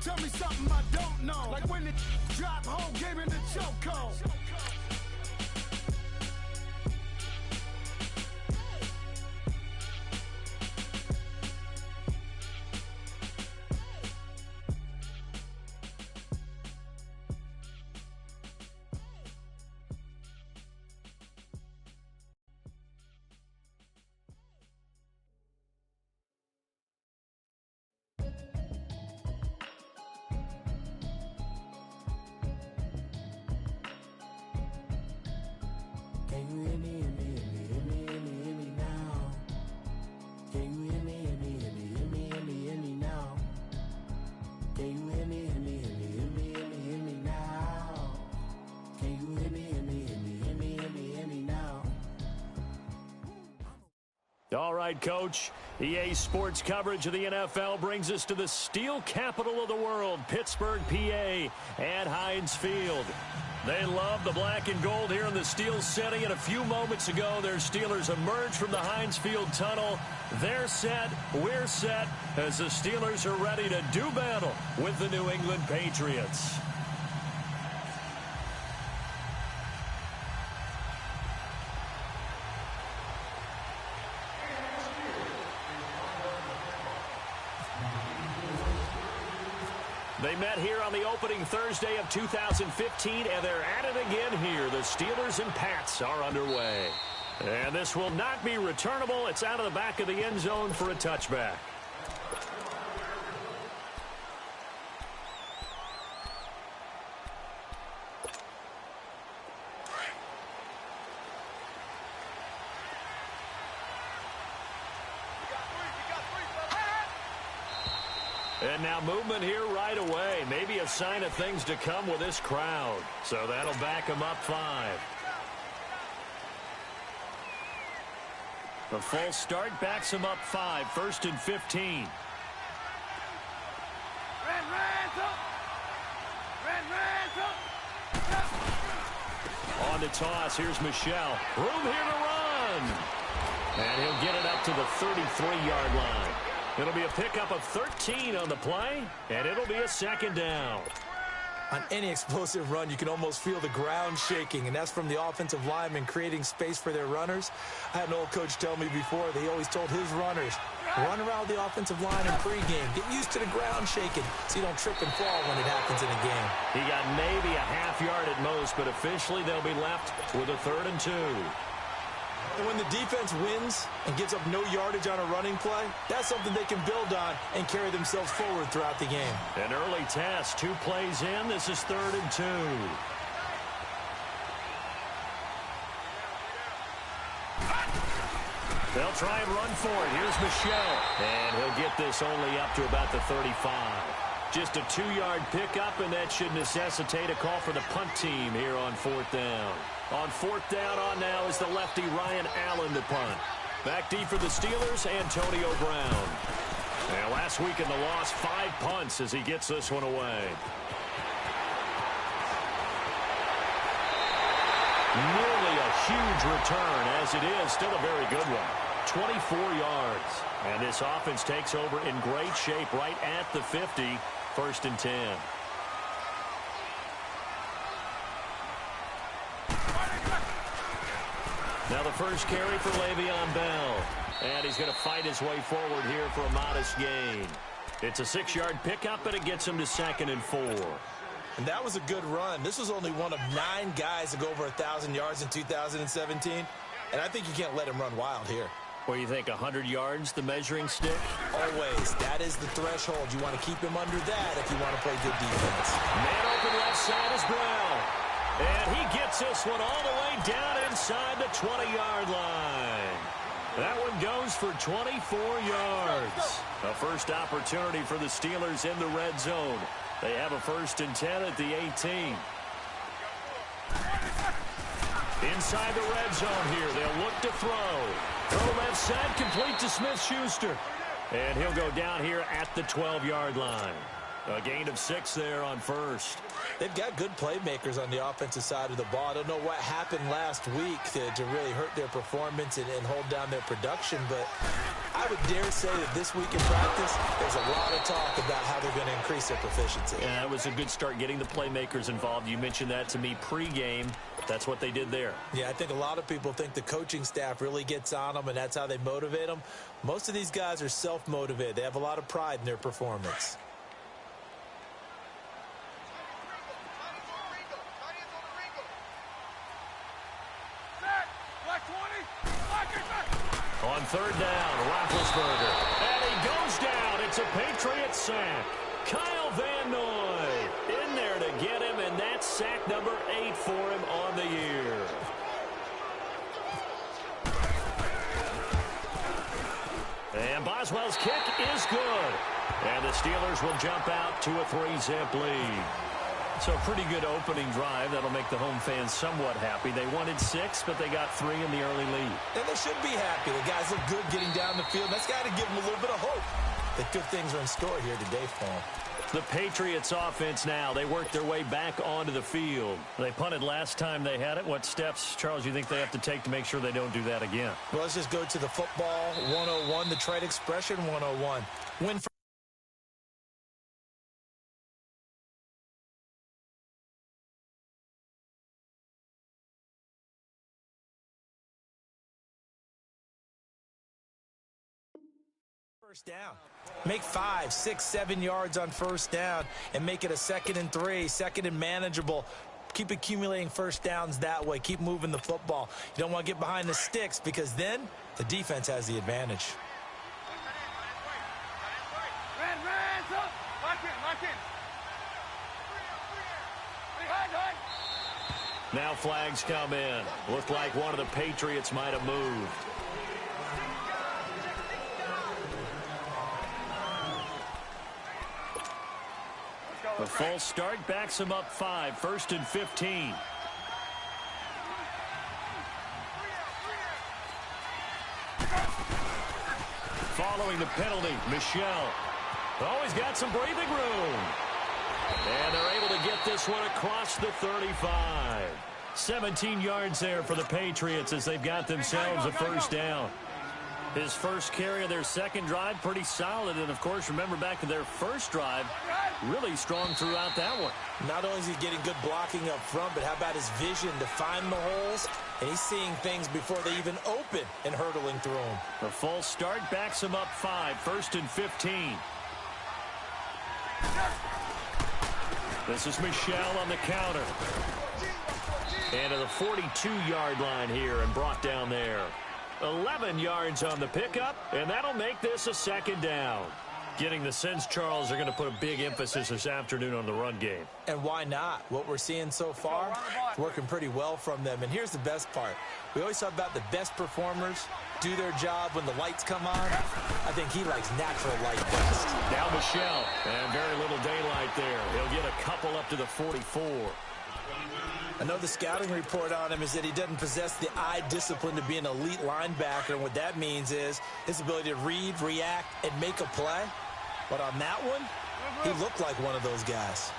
Tell me something I don't know. Like when it drop, whole game in the chokehold. Can you hear me, hear me, hear me, hear me, hear me, hear me now? Can you hear me, hear me, hear me, hear me, hear me, hear me now? Can you hear me, hear me, hear me, hear me, hear me, hear me now? Can you hear me, hear me, hear me, hear me, hear me, hear me now? All right, Coach. EA Sports coverage of the NFL brings us to the steel capital of the world, Pittsburgh, PA, at Heinz Field. They love the black and gold here in the Steel City, and a few moments ago, their Steelers emerged from the Heinz Field tunnel. They're set, we're set, as the Steelers are ready to do battle with the New England Patriots. They met here on the opening Thursday of 2015, and they're at it again here. The Steelers and Pats are underway. And this will not be returnable. It's out of the back of the end zone for a touchback. And now movement here right away. Maybe a sign of things to come with this crowd. So that'll back them up 5. The full start backs them up 5. 1st and 15. On the toss, here's Michelle. Room here to run. And he'll get it up to the 33-yard line. It'll be a pickup of 13 on the play, and it'll be a 2nd down. On any explosive run, you can almost feel the ground shaking, and that's from the offensive linemen creating space for their runners. I had an old coach tell me before, he always told his runners, run around the offensive line in pregame. Get used to the ground shaking so you don't trip and fall when it happens in a game. He got maybe a half yard at most, but officially they'll be left with a 3rd and 2. And when the defense wins and gives up no yardage on a running play, that's something they can build on and carry themselves forward throughout the game. An early test, 2 plays in. This is 3rd and 2. They'll try and run for it. Here's Michelle. And he'll get this only up to about the 35. Just a 2-yard pickup, and that should necessitate a call for the punt team here on 4th down. On 4th down on now is the lefty Ryan Allen to punt. Back deep for the Steelers, Antonio Brown. And last week in the loss, 5 punts as he gets this one away. Nearly a huge return, as it is still a very good one. 24 yards. And this offense takes over in great shape right at the 50. 1st and 10. Now the first carry for Le'Veon Bell. And he's going to fight his way forward here for a modest gain. It's a 6-yard pickup, and it gets him to 2nd and 4. And that was a good run. This was only one of 9 guys to go over 1,000 yards in 2017. And I think you can't let him run wild here. What do you think, 100 yards, the measuring stick? Always. That is the threshold. You want to keep him under that if you want to play good defense. Man open left side is Brown. And he gets this one all the way down inside the 20-yard line. That one goes for 24 yards. A first opportunity for the Steelers in the red zone. They have a 1st and 10 at the 18. Inside the red zone here. They'll look to throw. Throw left side, complete to Smith-Schuster. And he'll go down here at the 12-yard line. A gain of 6 there on 1st. They've got good playmakers on the offensive side of the ball. I don't know what happened last week to really hurt their performance and hold down their production, but I would dare say that this week in practice, there's a lot of talk about how they're going to increase their proficiency. Yeah, that was a good start getting the playmakers involved. You mentioned that to me pregame. That's what they did there. Yeah, I think a lot of people think the coaching staff really gets on them, and that's how they motivate them. Most of these guys are self-motivated. They have a lot of pride in their performance. On third down, Roethlisberger. And he goes down. It's a Patriots sack. Kyle Van Noy in there to get him, and that's sack number 8 for him on the year. And Boswell's kick is good. And the Steelers will jump out to a 3-zip lead. So a pretty good opening drive. That'll make the home fans somewhat happy. They wanted 6, but they got 3 in the early lead. And they should be happy. The guys look good getting down the field. That's got to give them a little bit of hope that good things are in store here today for them. The Patriots offense now. They work their way back onto the field. They punted last time they had it. What steps, Charles, you think they have to take to make sure they don't do that again? Well, let's just go to the football 101, the trade expression 101. Win for first down. Make 5, 6, 7 yards on first down and make it a 2nd and 3, 2nd and manageable. Keep accumulating first downs that way. Keep moving the football. You don't want to get behind the sticks because then the defense has the advantage. Now flags come in. Looked like one of the Patriots might have moved. The full start backs him up 5, 1st and 15. Following the penalty, Michel. Always got some breathing room. And they're able to get this one across the 35. 17 yards there for the Patriots as they've got themselves a first down. His first carry of their second drive, pretty solid. And, of course, remember back to their first drive, really strong throughout that one. Not only is he getting good blocking up front, but how about his vision to find the holes? And he's seeing things before they even open and hurdling through them. The full start backs him up 5, 1st and 15. This is Michel on the counter. And to the 42-yard line here and brought down there. 11 yards on the pickup, and that'll make this a 2nd down. Getting the sense, Charles, they're going to put a big emphasis this afternoon on the run game. And why not? What we're seeing so far, working pretty well from them. And here's the best part. We always talk about the best performers do their job when the lights come on. I think he likes natural light best. Now Michel, and very little daylight there. He'll get a couple up to the 44. I know the scouting report on him is that he doesn't possess the eye discipline to be an elite linebacker, and what that means is his ability to read, react, and make a play. But on that one, he looked like one of those guys.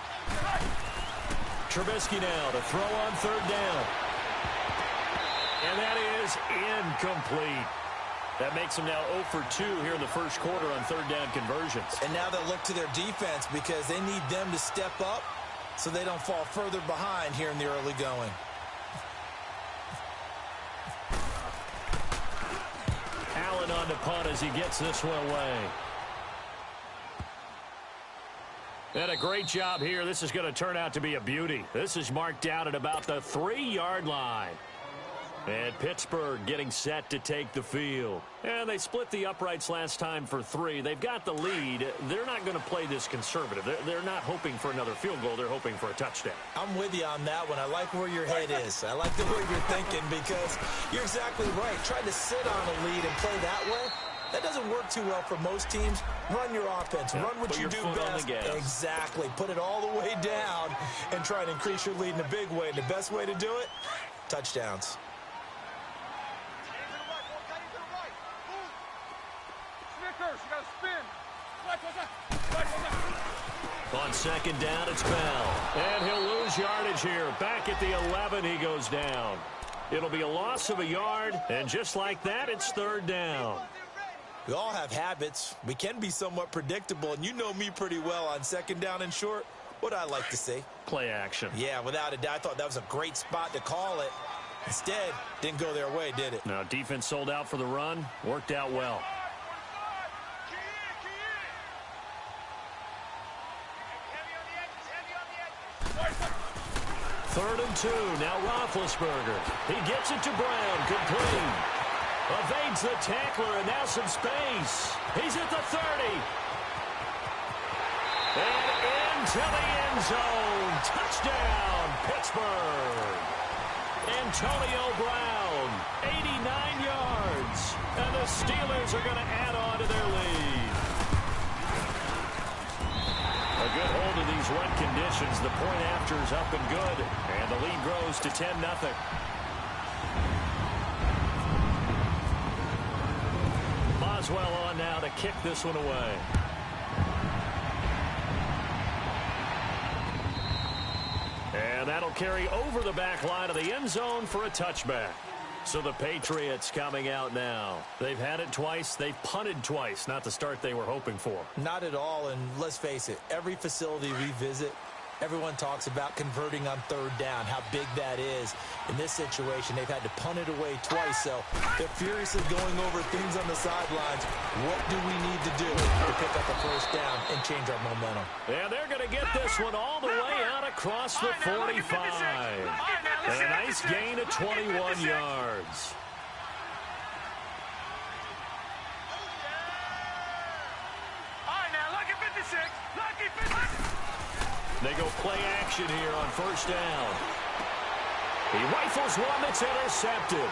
Trubisky now to throw on 3rd down. And that is incomplete. That makes him now 0 for 2 here in the first quarter on 3rd down conversions. And now they'll look to their defense because they need them to step up so they don't fall further behind here in the early going. Allen on the punt as he gets this one away. And a great job here. This is going to turn out to be a beauty. This is marked down at about the 3-yard line. And Pittsburgh getting set to take the field. And they split the uprights last time for 3. They've got the lead. They're not going to play this conservative. They're not hoping for another field goal. They're hoping for a touchdown. I'm with you on that one. I like where your head is. I like the way you're thinking because you're exactly right. Trying to sit on a lead and play that way, that doesn't work too well for most teams. Run your offense. Run what you do best. Exactly. Put it all the way down and try and increase your lead in a big way. And the best way to do it, touchdowns. On 2nd down, it's Bell. And he'll lose yardage here. Back at the 11, he goes down. It'll be a loss of a yard, and just like that, it's 3rd down. We all have habits. We can be somewhat predictable, and you know me pretty well on second down and short. What I like to see? Play action. Yeah, without a doubt. I thought that was a great spot to call it. Instead, didn't go their way, did it? Now, defense sold out for the run. Worked out well. Third and 2. Now Roethlisberger. He gets it to Brown. Complete. Evades the tackler, and now some space. He's at the 30. And into the end zone. Touchdown, Pittsburgh. Antonio Brown, 89 yards. And the Steelers are going to add on to their lead. A good hold of these run conditions. The point after is up and good. And the lead grows to 10-0. Boswell on now to kick this one away. And that'll carry over the back line of the end zone for a touchback. So the Patriots coming out now. They've had it twice. They've punted twice. Not the start they were hoping for. Not at all, and let's face it, every facility we visit, everyone talks about converting on third down, how big that is. In this situation, they've had to punt it away twice, so they're furiously going over things on the sidelines. What do we need to do to pick up a first down and change our momentum? And they're going to get this one all the way out across the 45. And a nice gain of 21 yards. They go play action here on first down. He rifles one that's intercepted.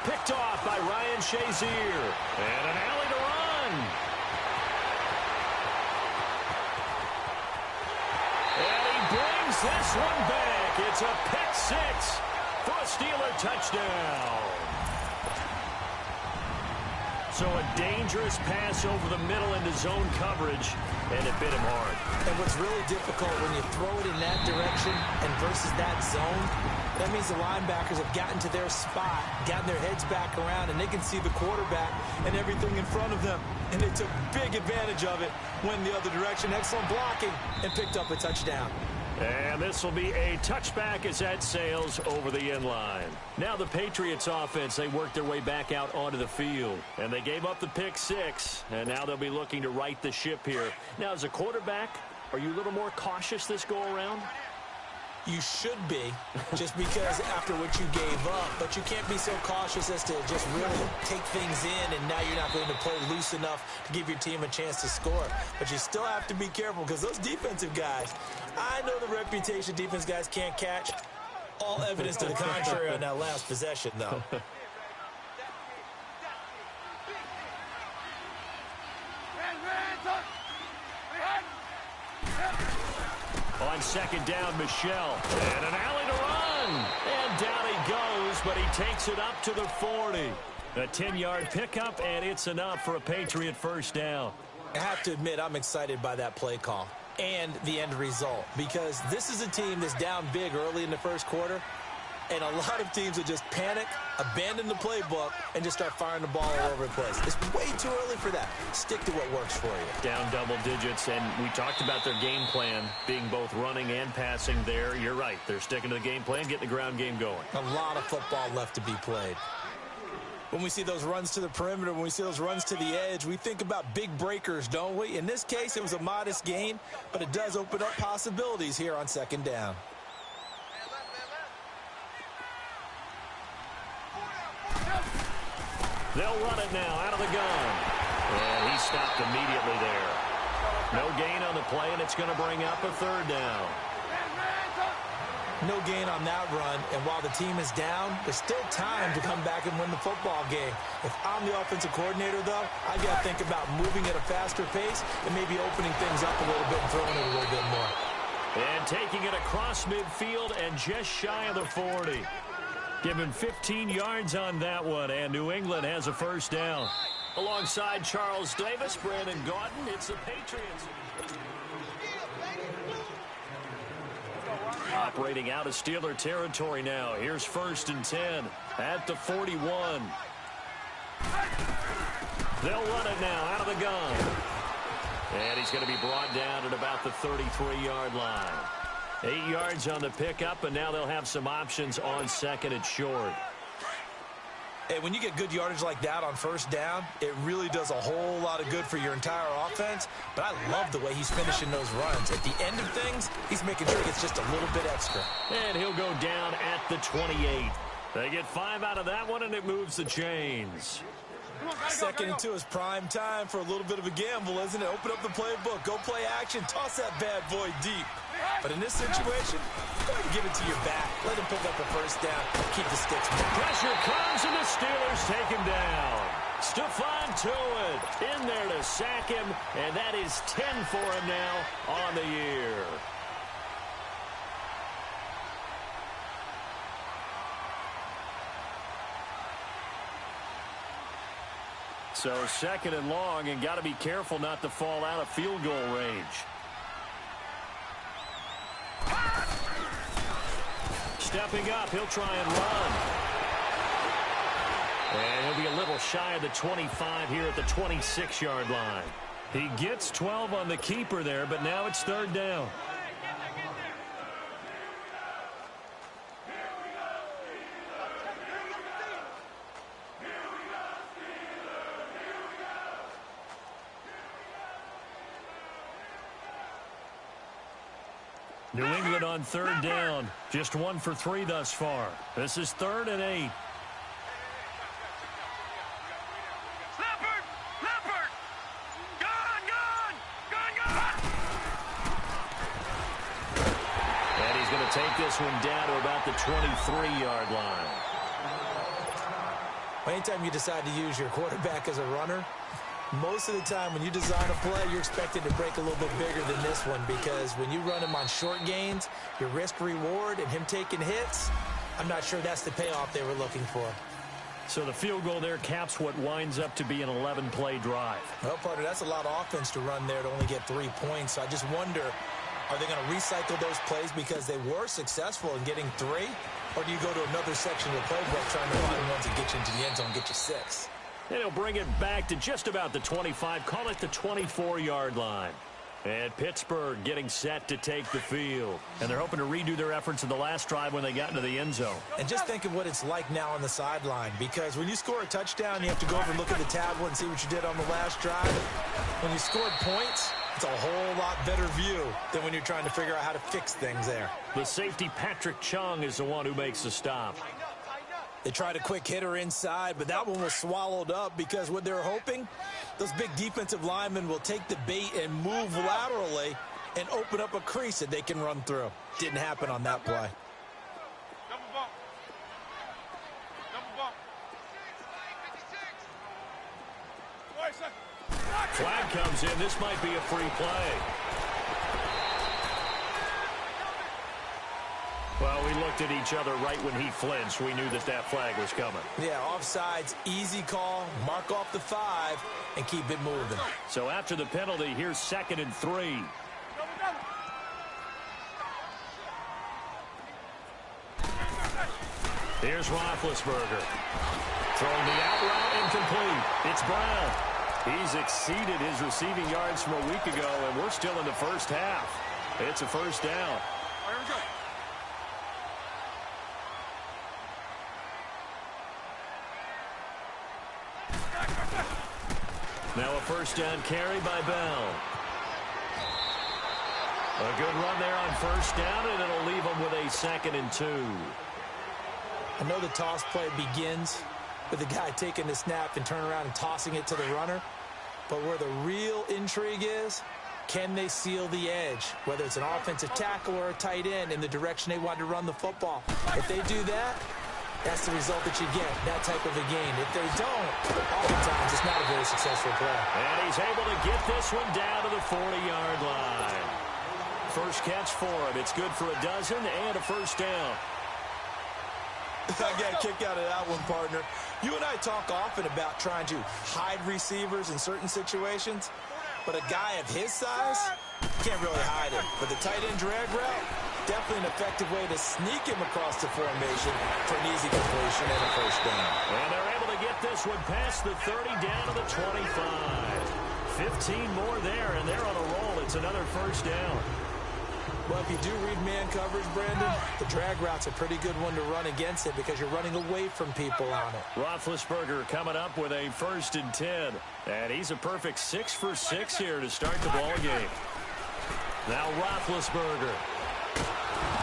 Picked off by Ryan Shazier. And an alley to run. And he brings this one back. It's a pick six for a Steeler touchdown. So a dangerous pass over the middle into zone coverage, and it bit him hard. And what's really difficult when you throw it in that direction and versus that zone, that means the linebackers have gotten to their spot, gotten their heads back around, and they can see the quarterback and everything in front of them. And they took big advantage of it, went the other direction, excellent blocking, and picked up a touchdown. And this will be a touchback as that sails over the end line. Now the Patriots offense, they worked their way back out onto the field. And they gave up the pick six. And now they'll be looking to right the ship here. Now as a quarterback, are you a little more cautious this go around? You should be, just because after what you gave up. But you can't be so cautious as to just really take things in, and now you're not going to play loose enough to give your team a chance to score. But you still have to be careful, because those defensive guys, I know the reputation defense guys can't catch. All evidence to the contrary on that last possession, though. On second down, Michelle. And an alley to run. And down he goes, but he takes it up to the 40. A 10-yard pickup, and it's enough for a Patriot first down. I have to admit, I'm excited by that play call and the end result, because this is a team that's down big early in the first quarter, and a lot of teams will just panic, abandon the playbook, and just start firing the ball all over the place. It's way too early for that. Stick to what works for you. Down double digits, and we talked about their game plan being both running and passing there. You're right. They're sticking to the game plan, getting the ground game going. A lot of football left to be played. When we see those runs to the perimeter, when we see those runs to the edge, we think about big breakers, don't we? In this case, it was a modest gain, but it does open up possibilities here on second down. They'll run it now out of the gun. And he stopped immediately there. No gain on the play, and it's going to bring up a third down. No gain on that run, and while the team is down, there's still time to come back and win the football game. If I'm the offensive coordinator, though, I got to think about moving at a faster pace and maybe opening things up a little bit and throwing it a little bit more. And taking it across midfield and just shy of the 40. Given 15 yards on that one, and New England has a first down. Alongside Charles Davis, Brandon Gaudin, it's the Patriots. Operating out of Steeler territory now. Here's first and 10 at the 41. They'll run it now out of the gun. And he's going to be brought down at about the 33-yard line. 8 yards on the pickup, and now they'll have some options on second and short. Hey, when you get good yardage like that on first down, it really does a whole lot of good for your entire offense. But I love the way he's finishing those runs. At the end of things, he's making sure it's just a little bit extra. And he'll go down at the 28. They get 5 out of that one, and it moves the chains. Second and 2 is prime time for a little bit of a gamble, isn't it? Open up the playbook, go play action, toss that bad boy deep. But in this situation, go ahead and give it to your back. Let him pick up the first down. Keep the sticks moving. Pressure comes, and the Steelers take him down. Stephon Tuitt in there to sack him, and that is 10 for him now on the year. So second and long, and got to be careful not to fall out of field goal range. Stepping up, he'll try and run. And he'll be a little shy of the 25 here at the 26-yard line. He gets 12 on the keeper there, but now it's third down. New England on third down. Just 1 for 3 thus far. This is 3rd and 8. And he's going to take this one down to about the 23-yard line. Anytime you decide to use your quarterback as a runner, most of the time when you design a play, you're expected to break a little bit bigger than this one, because when you run him on short gains, your risk-reward and him taking hits, I'm not sure that's the payoff they were looking for. So the field goal there caps what winds up to be an 11-play drive. Well, partner, that's a lot of offense to run there to only get 3 points. So I just wonder, are they going to recycle those plays because they were successful in getting 3? Or do you go to another section of the playbook trying to find ones that get you into the end zone and get you 6? And he'll bring it back to just about the 25, call it the 24-yard line. And Pittsburgh getting set to take the field. And they're hoping to redo their efforts in the last drive when they got into the end zone. And just think of what it's like now on the sideline, because when you score a touchdown, you have to go over and look at the tablet and see what you did on the last drive. When you scored points, it's a whole lot better view than when you're trying to figure out how to fix things there. The safety, Patrick Chung, is the one who makes the stop. They tried a quick hitter inside, but that one was swallowed up because what they're hoping, those big defensive linemen will take the bait and move laterally and open up a crease that they can run through. Didn't happen on that play. Double bump. Double bump. Flag comes in. This might be a free play. Well, we looked at each other right when he flinched. We knew that that flag was coming. Yeah, offsides, easy call, mark off the 5, and keep it moving. So after the penalty, here's 2nd and 3. Here's Roethlisberger. Throwing the out route incomplete. It's Brown. He's exceeded his receiving yards from a week ago, and we're still in the first half. It's a first down. Here we go. Now a first down carry by Bell. A good run there on first down, and it'll leave them with a 2nd and 2. I know the toss play begins with the guy taking the snap and turning around and tossing it to the runner. But where the real intrigue is, can they seal the edge, whether it's an offensive tackle or a tight end, in the direction they want to run the football? If they do that, that's the result that you get, that type of a game. If they don't, oftentimes it's not a very successful play. And he's able to get this one down to the 40-yard line. First catch for him. It's good for a dozen and a first down. I got a kick out of that one, partner. You and I talk often about trying to hide receivers in certain situations, but a guy of his size can't really hide him. But the tight end drag route, Definitely an effective way to sneak him across the formation for an easy completion and a first down. And they're able to get this one past the 30 down to the 25. 15 more there, and they're on a roll. It's another first down. Well, if you do read man coverage, Brandon, the drag route's a pretty good one to run against it because you're running away from people on it. Roethlisberger coming up with a 1st and 10. And he's a perfect 6 for 6 here to start the ball game. Now Roethlisberger.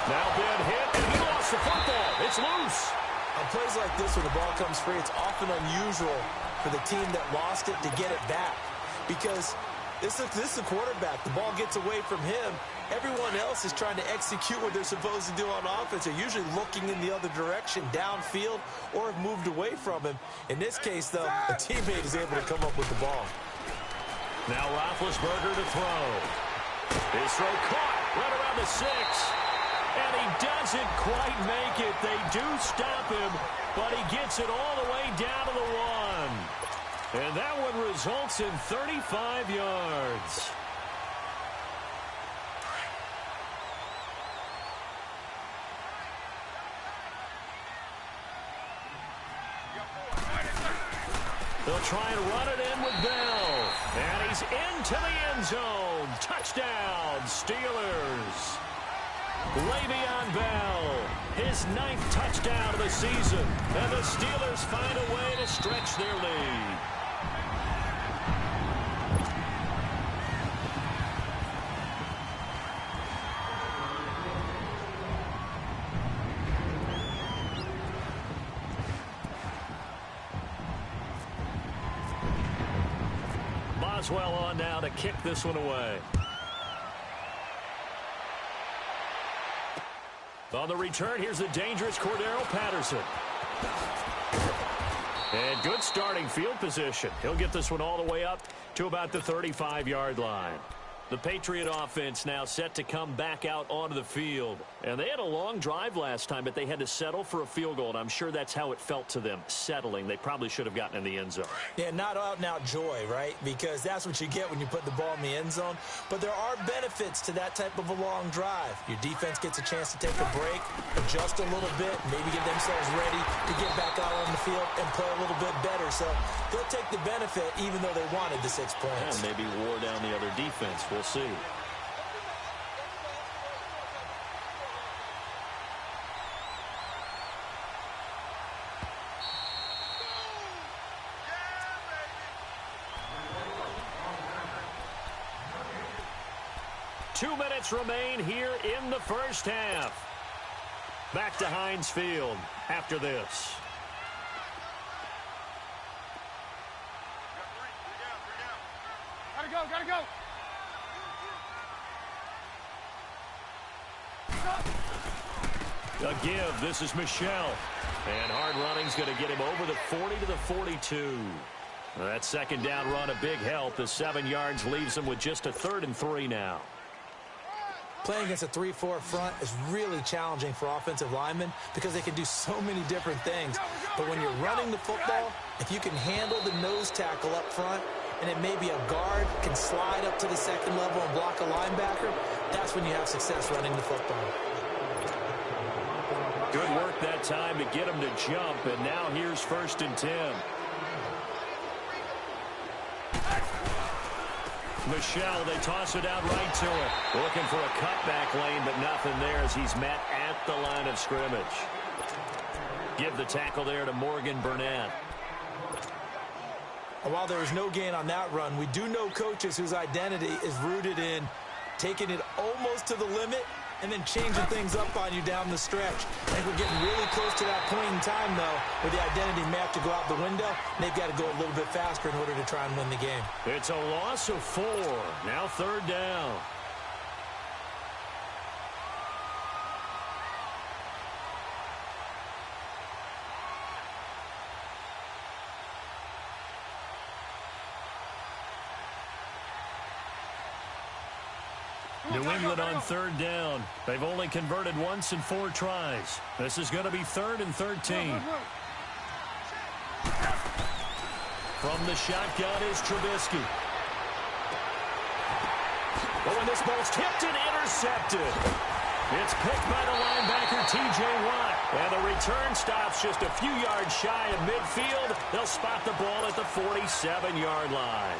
Now Ben hit, and he lost the football. It's loose. On plays like this, when the ball comes free, it's often unusual for the team that lost it to get it back. Because this is the quarterback. The ball gets away from him. Everyone else is trying to execute what they're supposed to do on offense. They're usually looking in the other direction, downfield, or have moved away from him. In this case, though, a teammate is able to come up with the ball. Now Roethlisberger to throw. His throw caught right around the 6. And he doesn't quite make it. They do stop him, but he gets it all the way down to the 1. And that one results in 35 yards. They'll try and run it in with Bell. And he's into the end zone. Touchdown, Steelers. Le'Veon Bell, his 9th touchdown of the season. And the Steelers find a way to stretch their lead. Boswell on now to kick this one away. On the return, here's the dangerous Cordero Patterson. And good starting field position. He'll get this one all the way up to about the 35-yard line. The Patriot offense now set to come back out onto the field. And they had a long drive last time, but they had to settle for a field goal. And I'm sure that's how it felt to them, settling. They probably should have gotten in the end zone. Yeah, not out-and-out joy, right? Because that's what you get when you put the ball in the end zone. But there are benefits to that type of a long drive. Your defense gets a chance to take a break, adjust a little bit, maybe get themselves ready to get back out on the field and play a little bit better. So they'll take the benefit even though they wanted the 6 points. And maybe wore down the other defense. We'll see. Two minutes remain here in the first half. Back to Heinz Field after this. Gotta go. A give. This is Michelle. And hard running's going to get him over the 40 to the 42. That second down run, a big help. The 7 yards leaves him with just a 3rd and 3 now. Playing against a 3-4 front is really challenging for offensive linemen because they can do so many different things. But when you're running the football, if you can handle the nose tackle up front, and it may be a guard can slide up to the 2nd level and block a linebacker, that's when you have success running the football. Good work that time to get him to jump, and now here's 1st and 10. Michelle, they toss it out right to it. Looking for a cutback lane, but nothing there as he's met at the line of scrimmage. Give the tackle there to Morgan Burnett. And while there was no gain on that run, we do know coaches whose identity is rooted in taking it almost to the limit and then changing things up on you down the stretch. I think we're getting really close to that point in time, though, where the identity may have to go out the window, and they've got to go a little bit faster in order to try and win the game. It's a loss of 4. Now 3rd down. New England on 3rd down. They've only converted once in 4 tries. This is going to be 3rd and 13. From the shotgun is Trubisky. Oh, and this ball's tipped and intercepted. It's picked by the linebacker, T.J. Watt. And the return stops just a few yards shy of midfield. They'll spot the ball at the 47-yard line.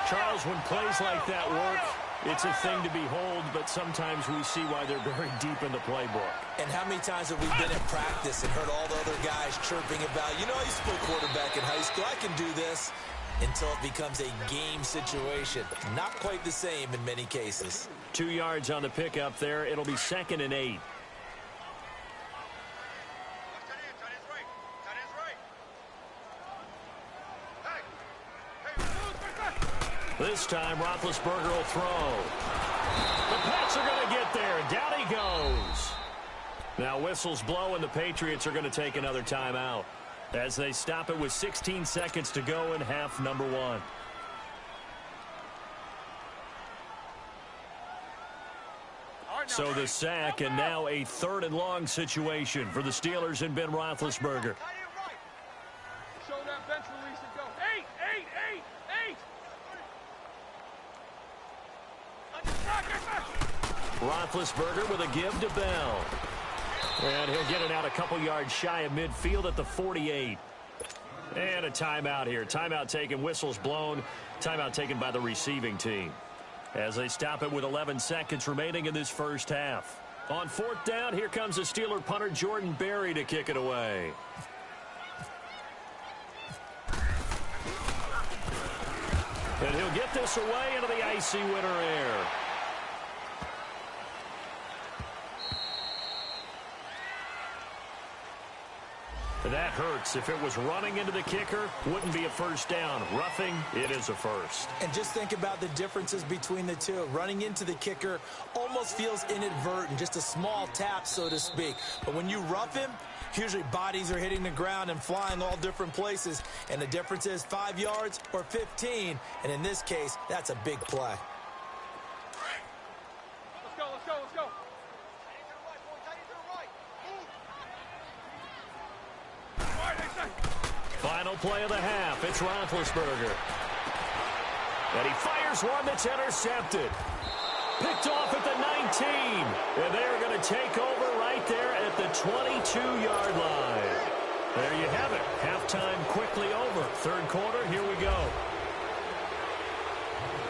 Charles, when plays like that work, it's a thing to behold, but sometimes we see why they're very deep in the playbook. And how many times have we been in practice and heard all the other guys chirping about, you know, I used to play quarterback in high school, I can do this, until it becomes a game situation. Not quite the same in many cases. 2 yards on the pickup there. It'll be 2nd and 8. This time, Roethlisberger will throw. The Pats are going to get there. Down he goes. Now whistles blow, and the Patriots are going to take another timeout as they stop it with 16 seconds to go in half number 1. So the sack, and now a 3rd and long situation for the Steelers and Ben Roethlisberger. Show that bench release and go. 8. Roethlisberger with a give to Bell. And he'll get it out a couple yards shy of midfield at the 48. And a timeout here. Timeout taken, whistles blown. Timeout taken by the receiving team, as they stop it with 11 seconds remaining in this first half. On 4th down, here comes the Steeler punter Jordan Berry to kick it away. And he'll get this away into the icy winter air. That hurts. If it was running into the kicker, wouldn't be a first down. Roughing, it is a first. And just think about the differences between the two. Running into the kicker almost feels inadvertent, just a small tap, so to speak. But when you rough him, usually bodies are hitting the ground and flying all different places. And the difference is 5 yards or 15. And in this case, that's a big play. Let's go. Final play of the half. It's Roethlisberger. And he fires one that's intercepted. Picked off at the 19. And they're going to take over right there at the 22-yard line. There you have it. Halftime quickly over. 3rd quarter, here we go.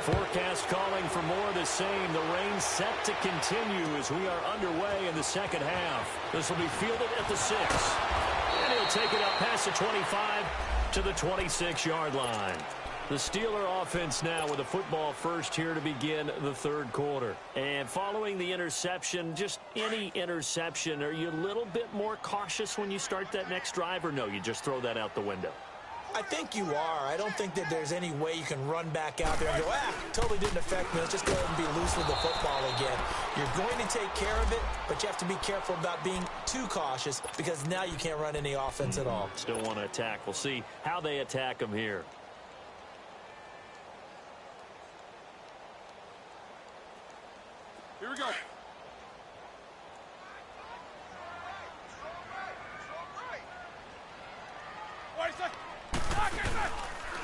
Forecast calling for more of the same. The rain set to continue as we are underway in the 2nd half. This will be fielded at the 6. And he'll take it up past the 25 to the 26-yard line. The Steeler offense now with a football first here to begin the 3rd quarter. And following the interception, just any interception, are you a little bit more cautious when you start that next drive, or no, you just throw that out the window? I think you are. I don't think that there's any way you can run back out there and go, totally didn't affect me. Let's just go ahead and be loose with the football again. You're going to take care of it, but you have to be careful about being too cautious, because now you can't run any offense at all. Still want to attack. We'll see how they attack them here. Here we go.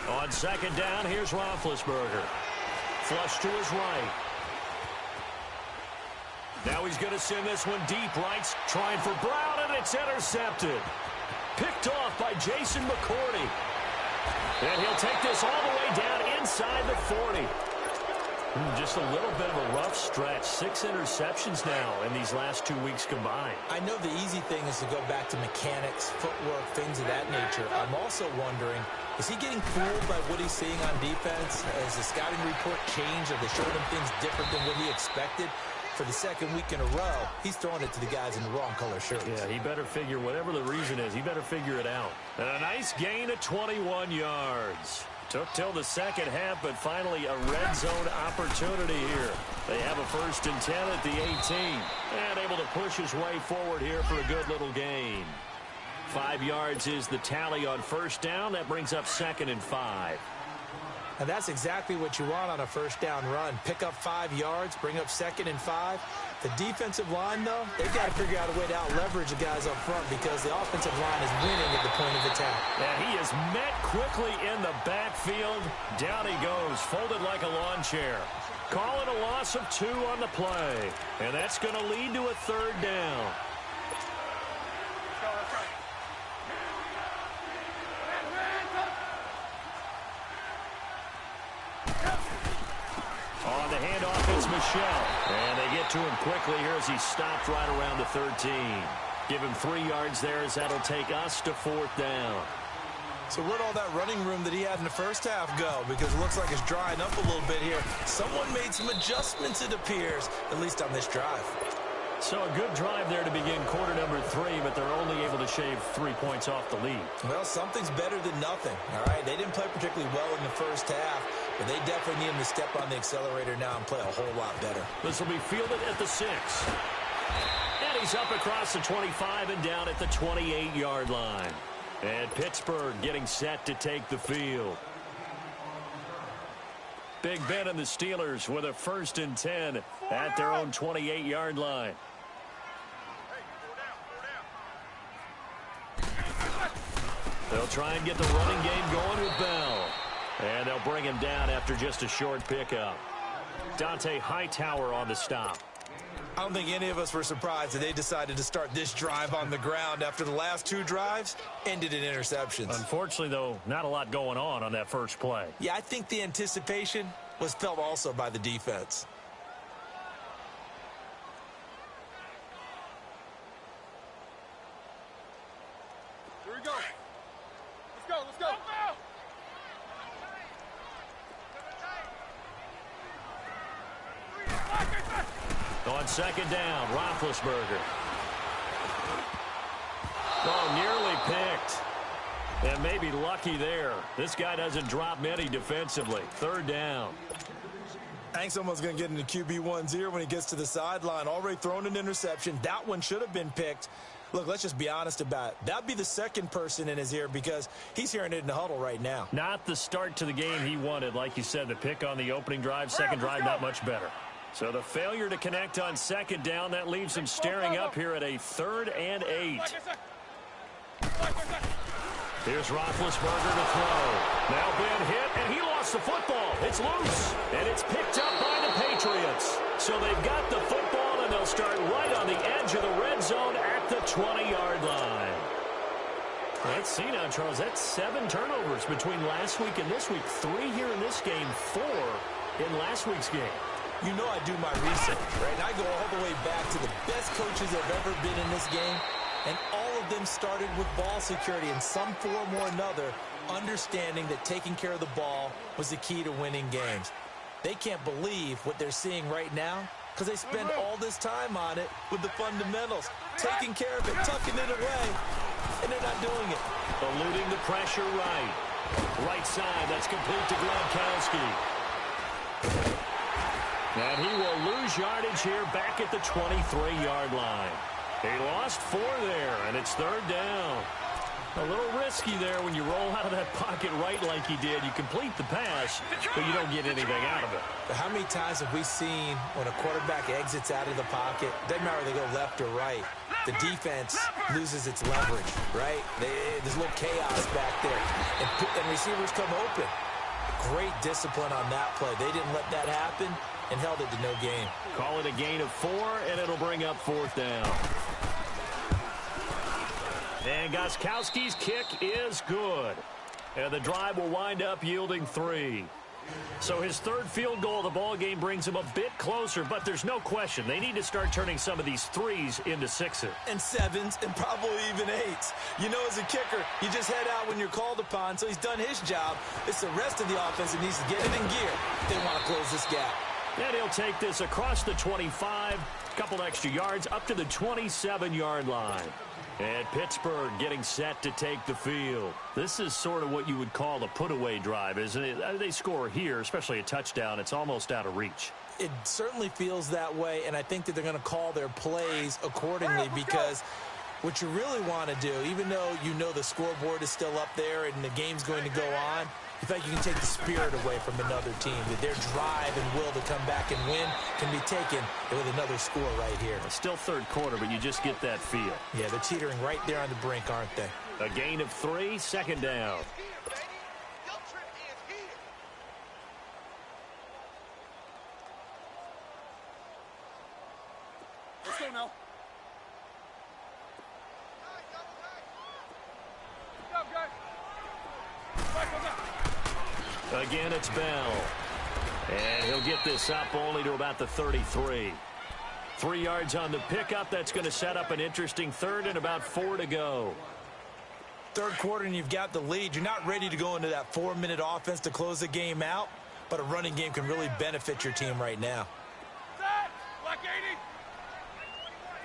On 2nd down, here's Roethlisberger. Flush to his right. Now he's going to send this one deep right, trying for Brown, and it's intercepted. Picked off by Jason McCourty. And he'll take this all the way down inside the 40. Just a little bit of a rough stretch. 6 interceptions now in these last 2 weeks combined. I know the easy thing is to go back to mechanics, footwork, things of that nature. I'm also wondering, is he getting fooled by what he's seeing on defense? Has the scouting report changed? Are they showing him things different than what he expected? For the 2nd week in a row, he's throwing it to the guys in the wrong color shirts. Yeah, he better figure, whatever the reason is, he better figure it out. And a nice gain of 21 yards. Took till the 2nd half, but finally a red zone opportunity here. They have a 1st and 10 at the 18. And able to push his way forward here for a good little gain. 5 yards is the tally on 1st down. That brings up 2nd and 5. And that's exactly what you want on a 1st down run. Pick up 5 yards, bring up 2nd and 5. The defensive line, though, they've got to figure out a way to out-leverage the guys up front, because the offensive line is winning at the point of attack. And he is met quickly in the backfield. Down he goes, folded like a lawn chair. Call it a loss of 2 on the play. And that's going to lead to a 3rd down. On the handoff, it's Michel. And they get to him quickly here as he stopped right around the 13. Give him 3 yards there as that'll take us to 4th down. So where'd all that running room that he had in the first half go? Because it looks like it's drying up a little bit here. Someone made some adjustments, it appears, at least on this drive. So a good drive there to begin quarter number 3, but they're only able to shave 3 points off the lead. Well, something's better than nothing, all right? They didn't play particularly well in the first half, but they definitely need him to step on the accelerator now and play a whole lot better. This will be fielded at the 6. And he's up across the 25 and down at the 28-yard line. And Pittsburgh getting set to take the field. Big Ben and the Steelers with a 1st and 10 at their own 28-yard line. They'll try and get the running game going with Bell. And they'll bring him down after just a short pickup. Dante Hightower on the stop. I don't think any of us were surprised that they decided to start this drive on the ground after the last 2 drives ended in interceptions. Unfortunately, though, not a lot going on that first play. Yeah, I think the anticipation was felt also by the defense. Here we go. Let's go. On 2nd down, Roethlisberger. Oh, nearly picked. And maybe lucky there. This guy doesn't drop many defensively. 3rd down. I think someone's going to get into QB1's ear when he gets to the sideline. Already thrown an interception. That one should have been picked. Look, let's just be honest about it. That'd be the second person in his ear because he's hearing it in the huddle right now. Not the start to the game he wanted. Like you said, the pick on the opening drive, second drive, not much better. So the failure to connect on 2nd down, that leaves him staring up here at a 3rd and 8. Here's Roethlisberger to throw. Now Ben hit, and he lost the football. It's loose, and it's picked up by the Patriots. So they've got the football, and they'll start right on the edge of the red zone at the 20-yard line. Let's see now, Charles. That's 7 turnovers between last week and this week. 3 here in this game, 4 in last week's game. You know I do my research, right? And I go all the way back to the best coaches that have ever been in this game, and all of them started with ball security in some form or another, understanding that taking care of the ball was the key to winning games. They can't believe what they're seeing right now because they spend all this time on it with the fundamentals, taking care of it, tucking it away, and they're not doing it. Eluding the pressure right. Right side, that's complete to Gronkowski. And he will lose yardage here back at the 23-yard line. He lost 4 there, and it's 3rd down. A little risky there when you roll out of that pocket right like he did. You complete the pass, but you don't get anything out of it. But how many times have we seen when a quarterback exits out of the pocket, doesn't matter whether they go left or right, the defense loses its leverage, right? There's a little chaos back there, and receivers come open. Great discipline on that play. They didn't let that happen and held it to no gain. Call it a gain of 4, and it'll bring up 4th down. And Gostkowski's kick is good. And the drive will wind up yielding 3. So his 3rd field goal of the ball game brings him a bit closer, but there's no question they need to start turning some of these 3s into 6s. And 7s and probably even 8s. You know, as a kicker, you just head out when you're called upon, so he's done his job. It's the rest of the offense that needs to get it in gear if they want to close this gap. And he'll take this across the 25, a couple extra yards, up to the 27-yard line. And Pittsburgh getting set to take the field. This is sort of what you would call a put-away drive, isn't it? They score here, especially a touchdown. It's almost out of reach. It certainly feels that way, and I think that they're going to call their plays accordingly because what you really want to do, even though you know the scoreboard is still up there and the game's going to go on, you think you can take the spirit away from another team, that their drive and will to come back and win can be taken with another score right here. It's still 3rd quarter, but you just get that feel. Yeah, they're teetering right there on the brink, aren't they? A gain of 3, 2nd down. now. Again, it's Bell. And he'll get this up only to about the 33. 3 yards on the pickup. That's going to set up an interesting third and about 4 to go. Third quarter and you've got the lead. You're not ready to go into that 4-minute offense to close the game out, but a running game can really benefit your team right now. Set! Black 80!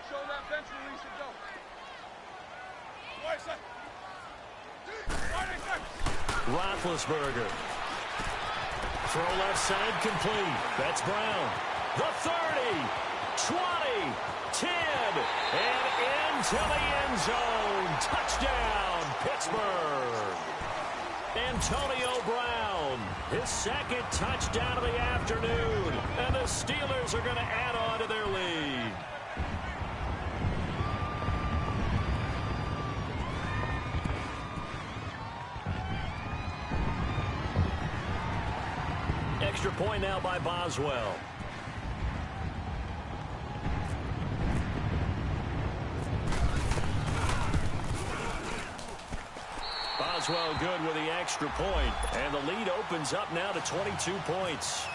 Show that bench release and go. Wait a second. Roethlisberger. Throw left side complete. That's Brown. The 30, 20, 10, and into the end zone. Touchdown, Pittsburgh. Antonio Brown, his second touchdown of the afternoon. And the Steelers are going to add on to their lead. Extra point now by Boswell. Boswell good with the extra point, and the lead opens up now to 22 points.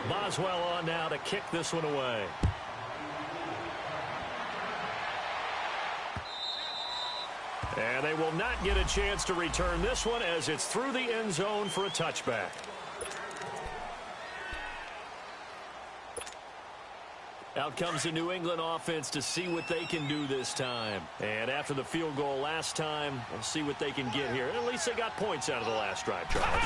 Boswell on now to kick this one away. And they will not get a chance to return this one as it's through the end zone for a touchback. Out comes the New England offense to see what they can do this time. And after the field goal last time, we'll see what they can get here. At least they got points out of the last drive, Charles.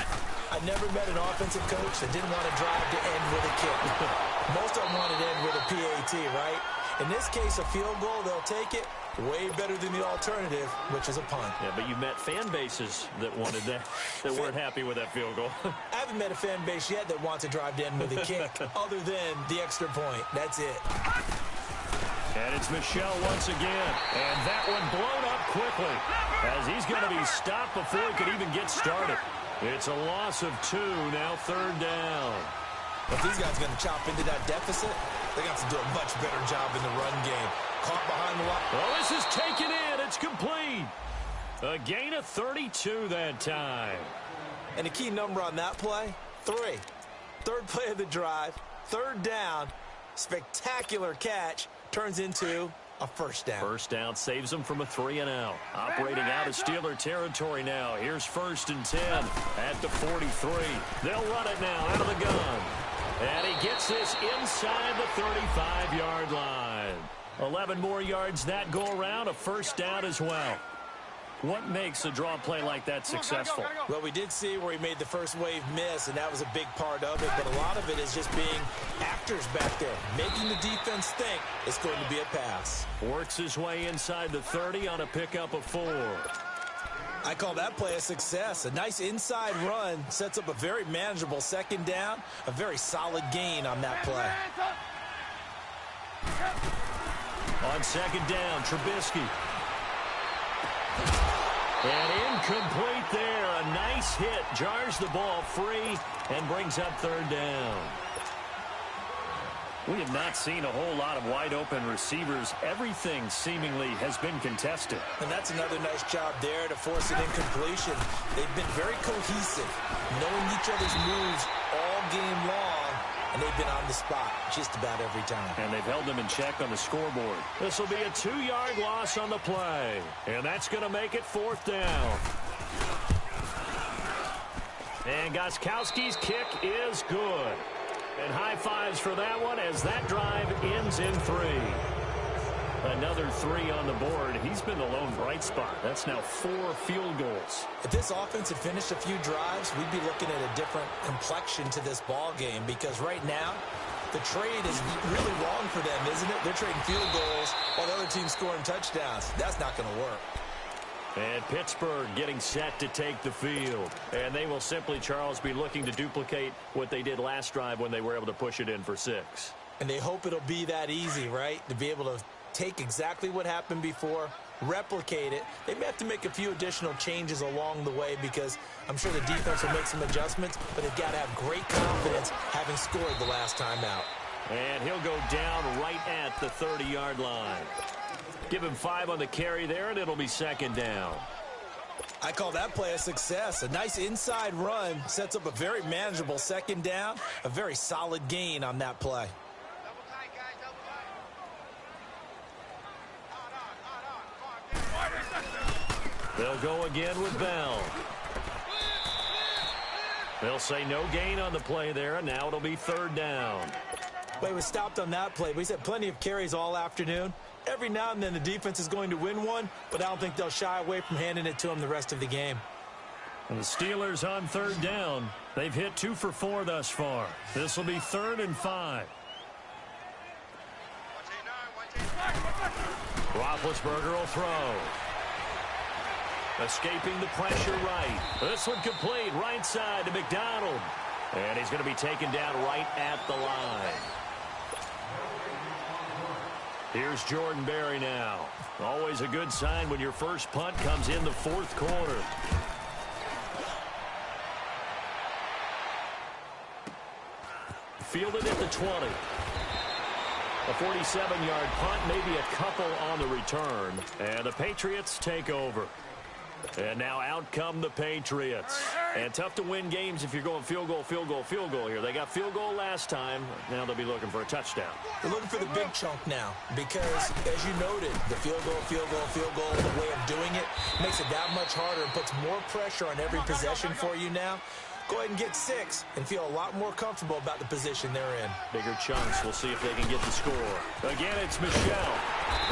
I never met an offensive coach that didn't want to drive to end with a kick. Most of them wanted to end with a PAT, right? In this case, a field goal, they'll take it. Way better than the alternative, which is a punt. Yeah, but you met fan bases that wanted that, that weren't happy with that field goal. I haven't met a fan base yet that wants to drive to end with a kick, other than the extra point. That's it. And it's Michel once again. And that one blown up quickly as he's going to be stopped before he could even get started. It's a loss of 2, now third down. If these guys are going to chop into that deficit, they're going to have to do a much better job in the run game. Caught behind the line. Well, this is taken in. It's complete. A gain of 32 that time. And the key number on that play, 3. Third play of the drive, third down, spectacular catch, turns into a first down. First down saves them from a 3-and-out. Operating out of Steeler territory now. Here's 1st and 10 at the 43. They'll run it now out of the gun. And he gets this inside the 35-yard line. 11 more yards that go around, a first down as well. What makes a draw play like that successful? Well, we did see where he made the first wave miss, and that was a big part of it. But a lot of it is just being actors back there, making the defense think it's going to be a pass. Works his way inside the 30 on a pickup of 4. I call that play a success. A nice inside run sets up a very manageable second down, a very solid gain on that play. On second down, Trubisky. And incomplete there. A nice hit. Jars the ball free and brings up third down. We have not seen a whole lot of wide-open receivers. Everything seemingly has been contested. And that's another nice job there to force an incompletion. They've been very cohesive, knowing each other's moves all game long, and they've been on the spot just about every time. And they've held them in check on the scoreboard. This will be a 2-yard loss on the play. And that's going to make it 4th down. And Gostkowski's kick is good. And high fives for that one as that drive ends in 3. Another 3 on the board. He's been the lone bright spot. That's now 4 field goals. If this offense had finished a few drives, we'd be looking at a different complexion to this ball game, because right now, the trade is really wrong for them, isn't it? They're trading field goals while the other team's scoring touchdowns. That's not going to work. And Pittsburgh getting set to take the field. And they will simply, Charles, be looking to duplicate what they did last drive when they were able to push it in for 6. And they hope it'll be that easy, right? To be able to take exactly what happened before, replicate it. They may have to make a few additional changes along the way, because I'm sure the defense will make some adjustments, but they've got to have great confidence having scored the last time out. And he'll go down right at the 30-yard line. Give him 5 on the carry there, and it'll be second down. I call that play a success. A nice inside run sets up a very manageable second down. A very solid gain on that play. They'll go again with Bell. They'll say no gain on the play there, and now it'll be third down. Well, he was stopped on that play, but he's had plenty of carries all afternoon. Every now and then the defense is going to win one, but I don't think they'll shy away from handing it to him the rest of the game. And the Steelers on third down. They've hit 2 for 4 thus far. This will be 3rd and 5. Roethlisberger will throw. Escaping the pressure right. This one complete right side to McDonald. And he's going to be taken down right at the line. Here's Jordan Berry now. Always a good sign when your first punt comes in the 4th quarter. Fielded at the 20. A 47-yard punt, maybe a couple on the return. And the Patriots take over. And now out come the Patriots. And tough to win games if you're going field goal, field goal, field goal here. They got field goal last time. Now they'll be looking for a touchdown. They're looking for the big chunk now because, as you noted, the field goal, field goal, field goal, the way of doing it makes it that much harder and puts more pressure on every possession for you now. Go ahead and get 6 and feel a lot more comfortable about the position they're in. Bigger chunks. We'll see if they can get the score. Again, it's Michel.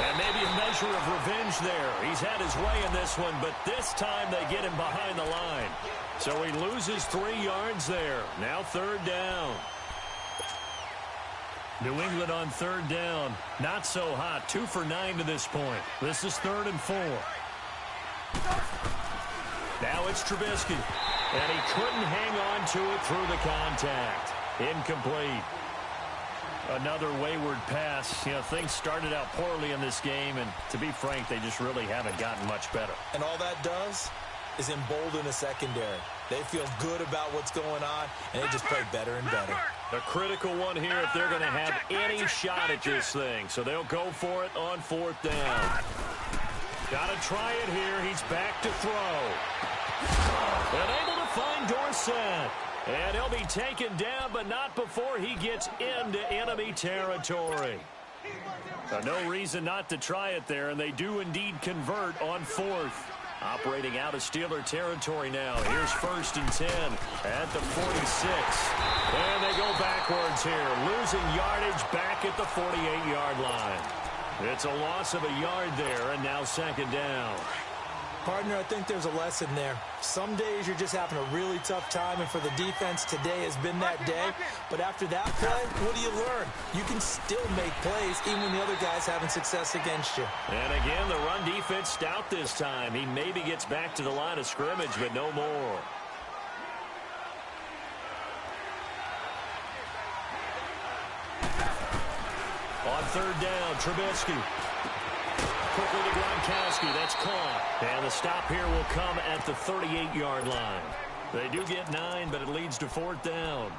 And maybe a measure of revenge there. He's had his way in this one, but this time they get him behind the line. So he loses 3 yards there. Now 3rd down. New England on 3rd down. Not so hot. 2 for 9 to this point. This is 3rd and 4. Now it's Trubisky. And he couldn't hang on to it through the contact. Incomplete. Another wayward pass. You know, things started out poorly in this game, and to be frank, they just really haven't gotten much better. And all that does is embolden the secondary. They feel good about what's going on, and they just play better and better. A critical one here if they're going to have any shot at this thing. So they'll go for it on 4th down. Got to try it here. He's back to throw. And able to find Dorsett. And he'll be taken down, but not before he gets into enemy territory. No reason not to try it there, and they do indeed convert on 4th. Operating out of Steeler territory now. Here's 1st and 10 at the 46. And they go backwards here, losing yardage back at the 48-yard line. It's a loss of a yard there, and now 2nd down. Partner, I think there's a lesson there. Some days you're just having a really tough time, and for the defense, today has been that day. But after that play, what do you learn? You can still make plays even when the other guy's having success against you. And again, the run defense stout this time. He maybe gets back to the line of scrimmage, but no more. On 3rd down, Trubisky. Quickly to Gronkowski. That's caught. And the stop here will come at the 38-yard line. They do get 9, but it leads to 4th down.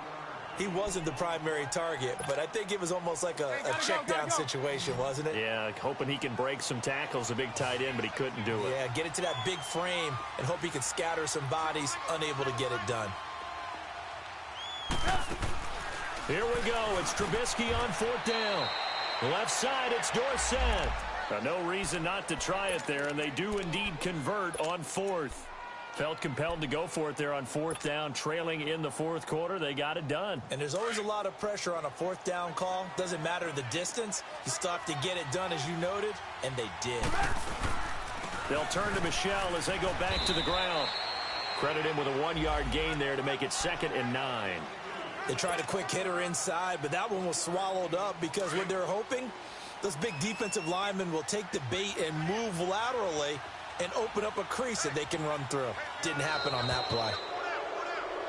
He wasn't the primary target, but I think it was almost like a check-down situation, wasn't it? Yeah, hoping he can break some tackles, a big tight end, but he couldn't do it. Yeah, get it to that big frame and hope he can scatter some bodies, unable to get it done. Here we go. It's Trubisky on 4th down. Left side, it's Dorsett. No reason not to try it there, and they do indeed convert on 4th. Felt compelled to go for it there on 4th down, trailing in the 4th quarter. They got it done. And there's always a lot of pressure on a 4th down call. Doesn't matter the distance. You still have to get it done, as you noted, and they did. They'll turn to Michel as they go back to the ground. Credit him with a 1-yard gain there to make it 2nd and 9. They tried a quick hitter inside, but that one was swallowed up because what they're hoping, those big defensive linemen will take the bait and move laterally and open up a crease that they can run through. Didn't happen on that play.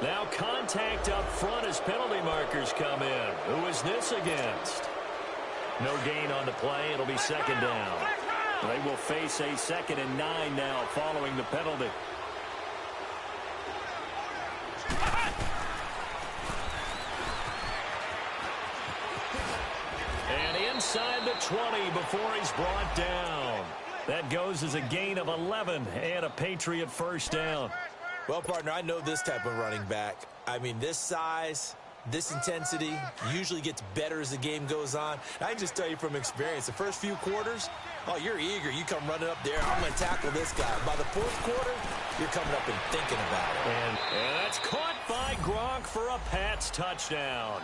Now contact up front as penalty markers come in. Who is this against? No gain on the play. It'll be 2nd down. They will face a 2nd and 9 now following the penalty. to 20 before he's brought down. That goes as a gain of 11 and a Patriot first down. Well, partner, I know this type of running back. I mean, this size, this intensity usually gets better as the game goes on. And I can just tell you from experience, the first few quarters, oh, you're eager. You come running up there, I'm going to tackle this guy. By the fourth quarter, you're coming up and thinking about it. And that's caught by Gronk for a Pats touchdown.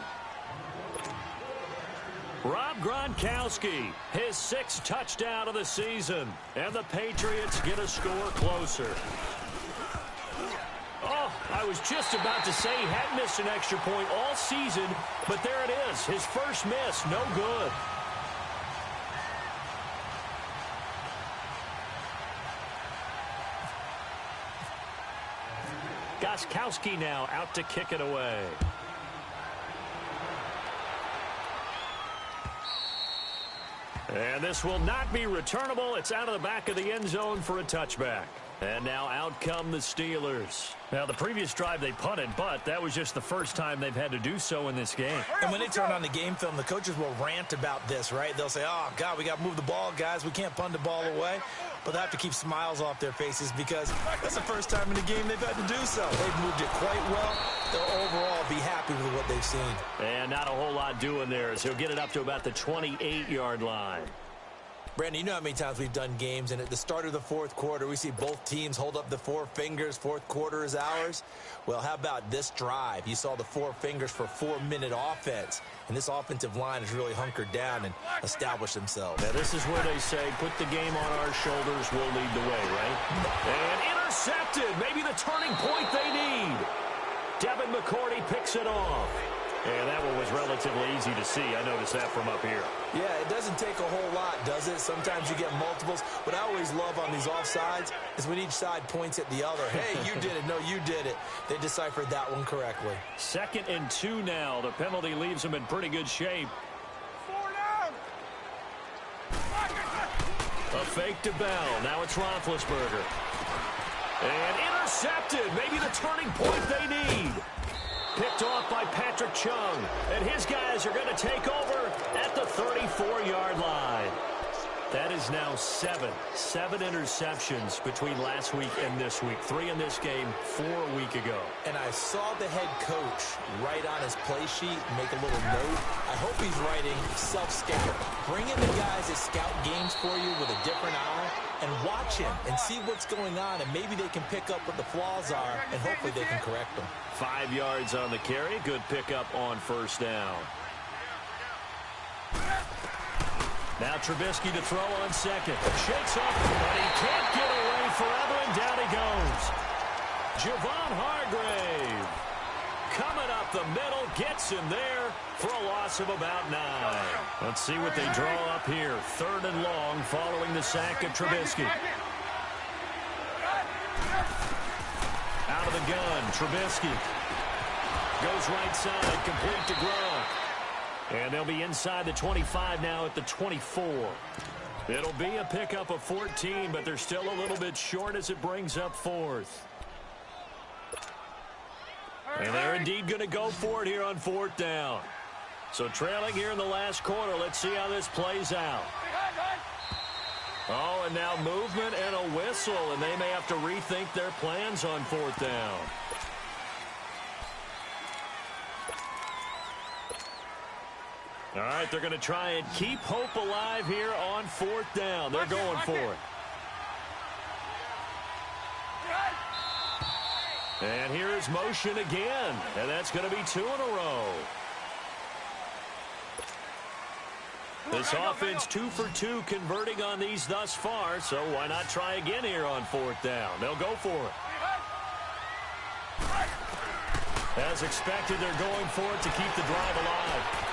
Rob Gronkowski, his 6th touchdown of the season. And the Patriots get a score closer. Oh, I was just about to say he hadn't missed an extra point all season, but there it is. His first miss, no good. Gronkowski now out to kick it away. And this will not be returnable. It's out of the back of the end zone for a touchback. And now out come the Steelers. Now, the previous drive they punted, but that was just the first time they've had to do so in this game. And when they turn on the game film, the coaches will rant about this, right? They'll say, oh, God, we got to move the ball, guys. We can't punt the ball away. But they have to keep smiles off their faces because that's the first time in the game they've had to do so. They've moved it quite well. They'll overall be happy with what they've seen. And not a whole lot doing there as he'll get it up to about the 28-yard line. Brandon, you know how many times we've done games, and at the start of the fourth quarter, we see both teams hold up the 4 fingers, fourth quarter is ours. Well, how about this drive? You saw the 4 fingers for 4-minute offense, and this offensive line has really hunkered down and established themselves. Now, this is where they say, put the game on our shoulders, we'll lead the way, right? And intercepted, maybe the turning point they need. Devin McCourty picks it off. And that one was relatively easy to see. I noticed that from up here. Yeah, it doesn't take a whole lot, does it? Sometimes you get multiples. What I always love on these offsides is when each side points at the other. Hey, you did it. No, you did it. They deciphered that one correctly. 2nd and 2 now. The penalty leaves them in pretty good shape. 4 down. A fake to Bell. Now it's Roethlisberger. And intercepted. Maybe the turning point they need. Picked off by Patrick Chung. And his guys are going to take over at the 34-yard line. That is now 7 interceptions between last week and this week. 3 in this game, 4 a week ago. And I saw the head coach write on his play sheet, make a little note. I hope he's writing self-scout. Bring in the guys that scout games for you with a different eye and watch him and see what's going on, and maybe they can pick up what the flaws are, and hopefully they can correct them. 5 yards on the carry. Good pickup on first down. Now Trubisky to throw on second. Shakes off, but he can't get away forever, and down he goes. Javon Hargrave coming up the middle, gets him there for a loss of about 9. Let's see what they draw up here. 3rd and long following the sack of Trubisky. Out of the gun, Trubisky goes right side, complete to Gronk. And they'll be inside the 25 now at the 24. It'll be a pickup of 14, but they're still a little bit short as it brings up 4th. And they're indeed going to go for it here on 4th down. So trailing here in the last quarter. Let's see how this plays out. Oh, and now movement and a whistle, and they may have to rethink their plans on 4th down. All right, they're going to try and keep hope alive here on 4th down. They're going for it. And here's motion again, and that's going to be 2 in a row. This offense 2 for 2 converting on these thus far, so why not try again here on 4th down? They'll go for it. As expected, they're going for it to keep the drive alive.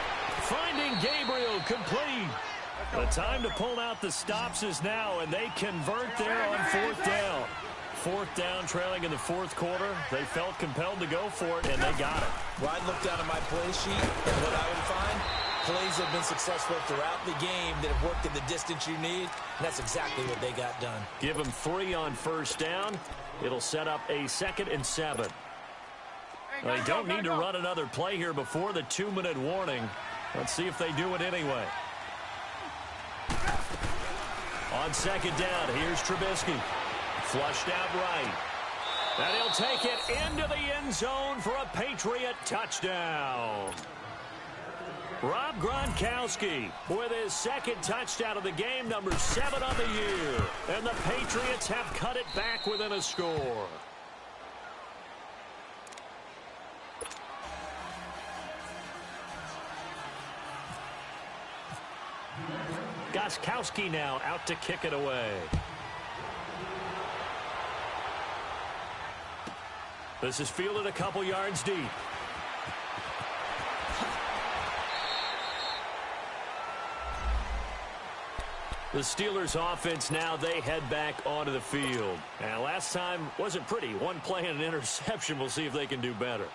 Finding Gabriel complete. The time to pull out the stops is now, and they convert there on 4th down. 4th down, trailing in the 4th quarter. They felt compelled to go for it, and they got it. Well, I looked down at my play sheet, and what I would find, plays have been successful throughout the game that have worked in the distance you need, and that's exactly what they got done. Give them 3 on 1st down. It'll set up a 2nd and 7. They don't need to run another play here before the 2-minute warning. Let's see if they do it anyway. on second down. Here's Trubisky. Flushed out right. And he'll take it into the end zone for a Patriot touchdown. Rob Gronkowski with his second touchdown of the game, number 7 on the year. And the Patriots have cut it back within a score. Gronkowski now out to kick it away. This is fielded a couple yards deep. The Steelers offense now, they head back onto the field. And last time wasn't pretty. One play and an interception. We'll see if they can do better.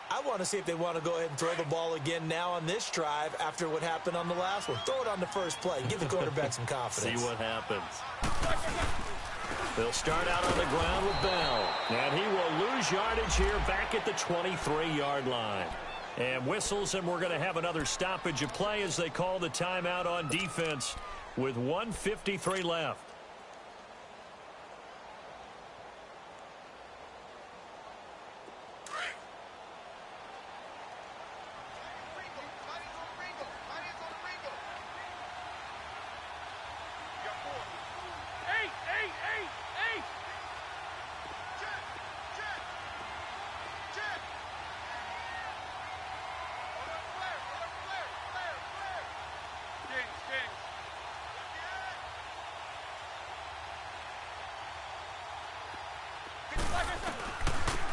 I want to see if they want to go ahead and throw the ball again now on this drive after what happened on the last one. Throw it on the first play. Give the quarterback some confidence. See what happens. They'll start out on the ground with Bell. And he will lose yardage here back at the 23-yard line. And whistles, and we're going to have another stoppage of play as they call the timeout on defense with 1:53 left.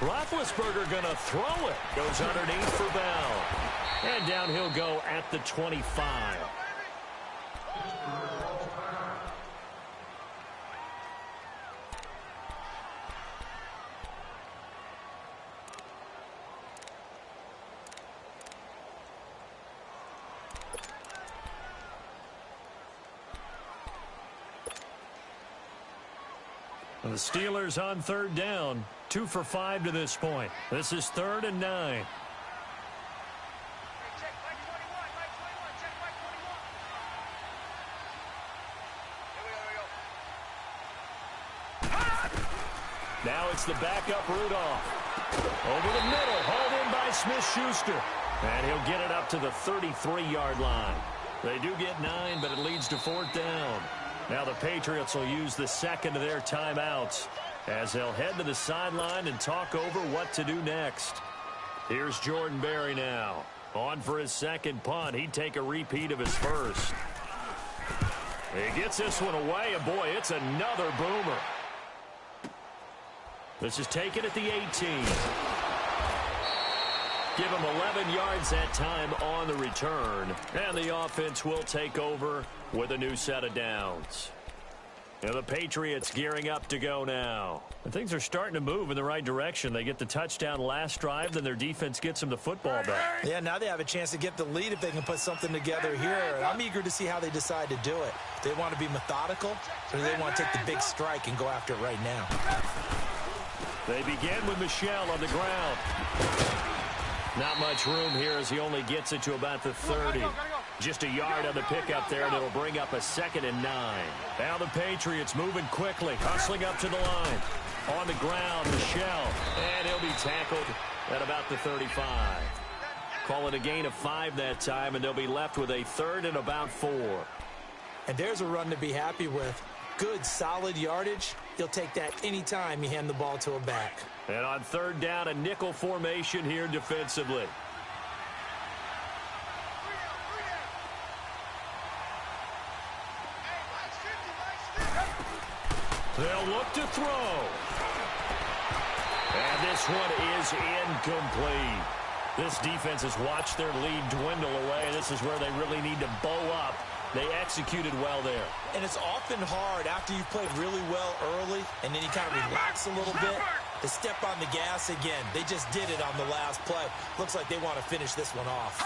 Roethlisberger going to throw it. Goes underneath for Bell. And down he'll go at the 25. And the Steelers on third down. 2 for 5 to this point. This is 3rd and 9. Now it's the backup Rudolph. Over the middle, hauled in by Smith-Schuster. And he'll get it up to the 33-yard line. They do get 9, but it leads to 4th down. Now the Patriots will use the second of their timeouts as they'll head to the sideline and talk over what to do next. Here's Jordan Berry now. On for his second punt. He'd take a repeat of his first. He gets this one away, and boy, it's another boomer. This is taken at the 18. Give him 11 yards that time on the return. And the offense will take over with a new set of downs. And the Patriots gearing up to go now. And things are starting to move in the right direction. They get the touchdown last drive, then their defense gets them the football back. Yeah, now they have a chance to get the lead if they can put something together here. And I'm eager to see how they decide to do it. They want to be methodical, or do they want to take the big strike and go after it right now? They begin with Michel on the ground. Not much room here as he only gets it to about the 30. Just a yard on the pickup there, and it'll bring up a 2nd and 9. Now the Patriots moving quickly, hustling up to the line. On the ground, Michel, and he'll be tackled at about the 35. Call it a gain of 5 that time, and they'll be left with a 3rd and about 4. And there's a run to be happy with. Good, solid yardage. He'll take that any time you hand the ball to a back. And on 3rd down, a nickel formation here defensively. They'll look to throw. And this one is incomplete. This defense has watched their lead dwindle away. This is where they really need to bow up. They executed well there. And it's often hard after you've played really well early and then you kind of relax a little bit to step on the gas again. They just did it on the last play. Looks like they want to finish this one off.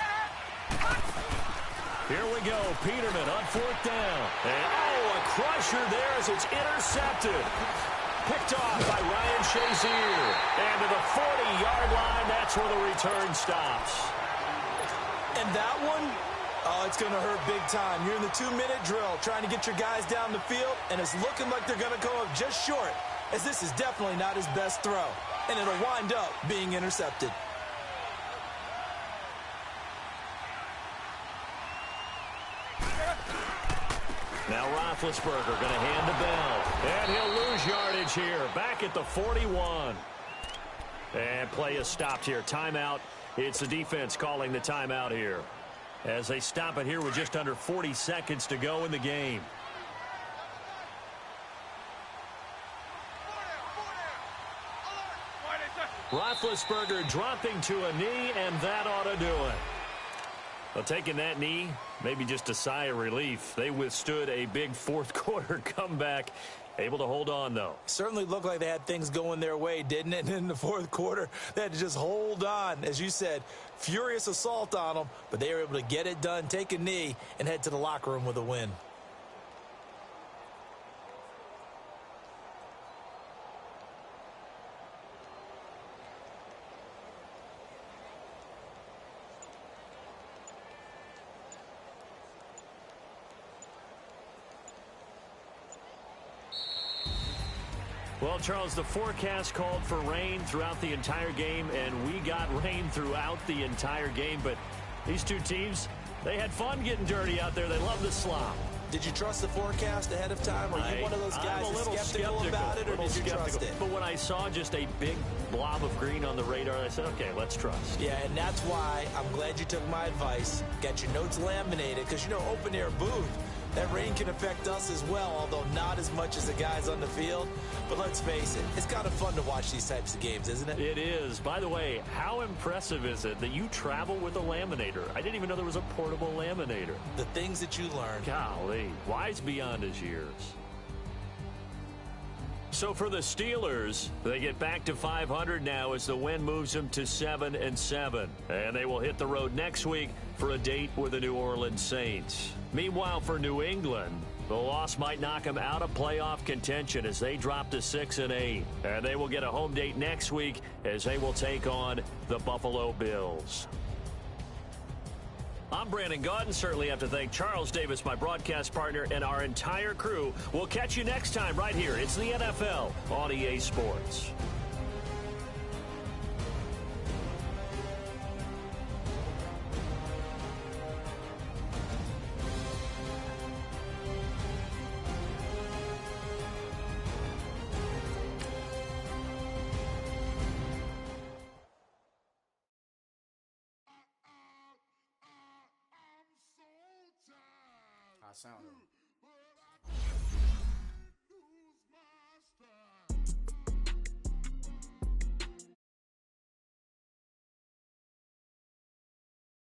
Here we go. Peterman on 4th down. And, a crusher there as it's intercepted. Picked off by Ryan Shazier. And to the 40-yard line, that's where the return stops. And that one Oh, it's going to hurt big time. You're in the 2-minute drill trying to get your guys down the field, and it's looking like they're going to go up just short, as this is definitely not his best throw, and it'll wind up being intercepted. Now Roethlisberger going to hand the bell, and he'll lose yardage here, back at the 41. And play is stopped here. Timeout. It's the defense calling the timeout here, as they stop it here with just under 40 seconds to go in the game. Roethlisberger dropping to a knee, and that ought to do it. Well, taking that knee, maybe just a sigh of relief. They withstood a big fourth-quarter comeback. Able to hold on, though. Certainly looked like they had things going their way, didn't it? And in the fourth quarter, they had to just hold on. As you said, furious assault on them, but they were able to get it done, take a knee, and head to the locker room with a win. Well, Charles, the forecast called for rain throughout the entire game, and we got rain throughout the entire game. But these two teams, they had fun getting dirty out there. They love the slop. Did you trust the forecast ahead of time? Are you one of those guys that's skeptical about it, or did you trust it? But when I saw just a big blob of green on the radar, I said, okay, let's trust. Yeah, and that's why I'm glad you took my advice. Got your notes laminated, because, you know, open-air booth, that rain can affect us as well, although not as much as the guys on the field. But let's face it, it's kind of fun to watch these types of games, isn't it? It is. By the way, how impressive is it that you travel with a laminator? I didn't even know there was a portable laminator. The things that you learn. Golly, wise beyond his years. So for the Steelers, they get back to 500 now as the win moves them to 7-7. And they will hit the road next week for a date with the New Orleans Saints. Meanwhile, for New England, the loss might knock them out of playoff contention as they drop to 6-8. And they will get a home date next week as they will take on the Buffalo Bills. I'm Brandon Gaudin. Certainly have to thank Charles Davis, my broadcast partner, and our entire crew. We'll catch you next time right here. It's the NFL on EA Sports. Sound